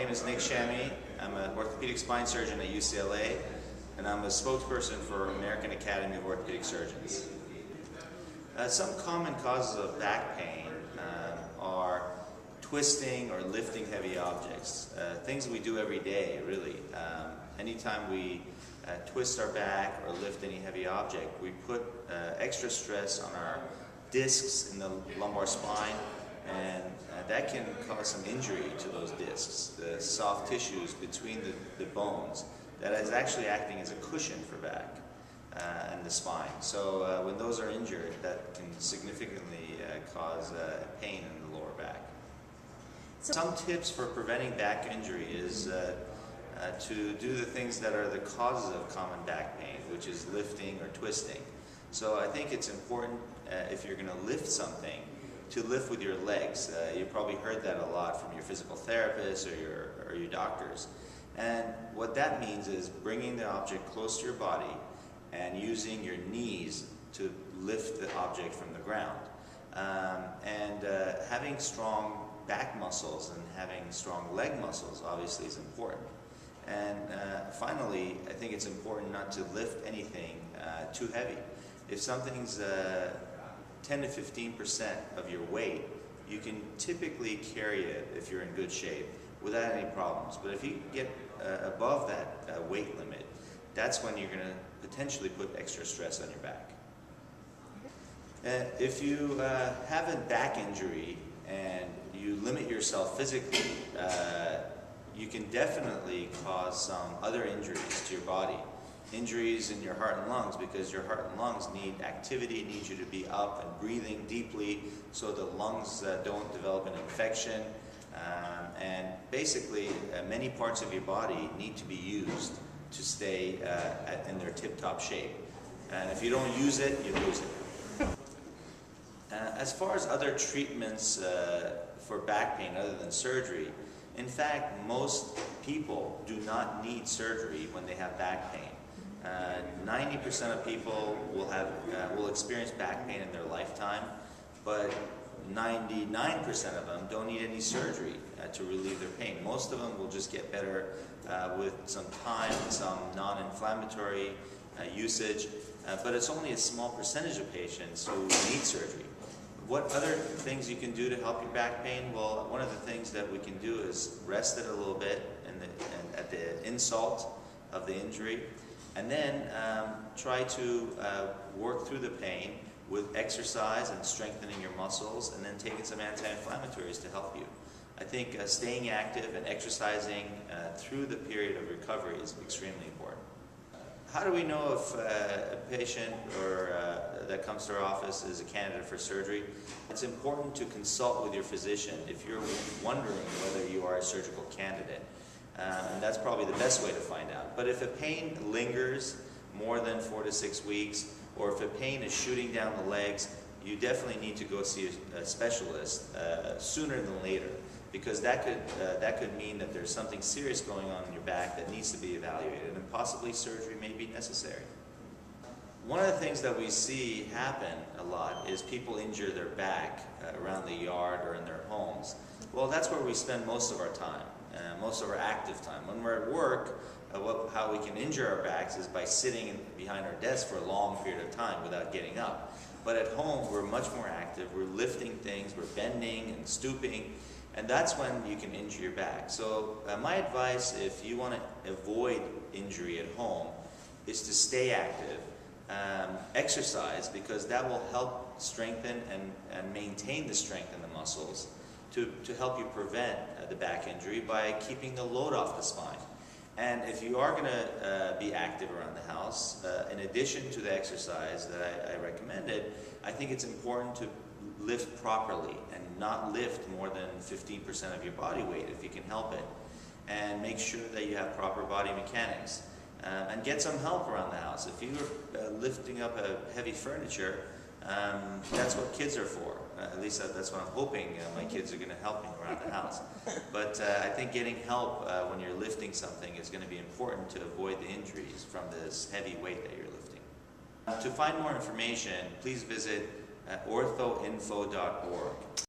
name is Shamie. I'm an orthopedic spine surgeon at UCLA, and I'm a spokesperson for American Academy of Orthopedic Surgeons. Some common causes of back pain are twisting or lifting heavy objects, things we do every day, really. Anytime we twist our back or lift any heavy object, we put extra stress on our discs in the lumbar spine, and that can cause some injury to those discs, the soft tissues between the bones, that is actually acting as a cushion for back and the spine. So when those are injured, that can significantly cause pain in the lower back. Some tips for preventing back injury is to do the things that are the causes of common back pain, which is lifting or twisting. So I think it's important, if you're going to lift something, to lift with your legs. You've probably heard that a lot from your physical therapist or your doctors. And what that means is bringing the object close to your body and using your knees to lift the object from the ground. Having strong back muscles and having strong leg muscles obviously is important. And finally, I think it's important not to lift anything too heavy. If something's 10 to 15% of your weight, you can typically carry it if you're in good shape without any problems. But if you get above that weight limit, that's when you're going to potentially put extra stress on your back. If you have a back injury and you limit yourself physically, you can definitely cause some other injuries to your body. Injuries in your heart and lungs, because your heart and lungs need activity, need you to be up and breathing deeply so the lungs don't develop an infection. And basically, many parts of your body need to be used to stay in their tip-top shape. And if you don't use it, you lose it. As far as other treatments for back pain other than surgery, in fact, most people do not need surgery when they have back pain. 90% of people will experience back pain in their lifetime, but 99% of them don't need any surgery to relieve their pain. Most of them will just get better with some time, some non-inflammatory usage, but it's only a small percentage of patients who need surgery. What other things you can do to help your back pain? Well, one of the things that we can do is rest it a little bit at the insult of the injury, and then try to work through the pain with exercise and strengthening your muscles, and then taking some anti-inflammatories to help you. I think staying active and exercising through the period of recovery is extremely important. How do we know if a patient that comes to our office is a candidate for surgery? It's important to consult with your physician if you're wondering whether you are a surgical candidate. And that's probably the best way to find out. But if a pain lingers more than 4 to 6 weeks, or if a pain is shooting down the legs, you definitely need to go see a specialist sooner than later, because that could mean that there's something serious going on in your back that needs to be evaluated, and possibly surgery may be necessary. One of the things that we see happen a lot is people injure their back around the yard or in their homes. Well, that's where we spend most of our time, most of our active time. When we're at work, how we can injure our backs is by sitting behind our desk for a long period of time without getting up. But at home, we're much more active. We're lifting things, we're bending and stooping, and that's when you can injure your back. So my advice, if you want to avoid injury at home, is to stay active, exercise, because that will help strengthen and maintain the strength in the muscles to help you prevent the back injury by keeping the load off the spine. And if you are going to be active around the house, in addition to the exercise that I recommended, I think it's important to lift properly and not lift more than 15% of your body weight if you can help it. And make sure that you have proper body mechanics. And get some help around the house. If you're lifting up a heavy furniture, that's what kids are for. At least that's what I'm hoping my kids are going to help me around the house. But I think getting help when you're lifting something is going to be important to avoid the injuries from this heavy weight that you're lifting. To find more information, please visit orthoinfo.org.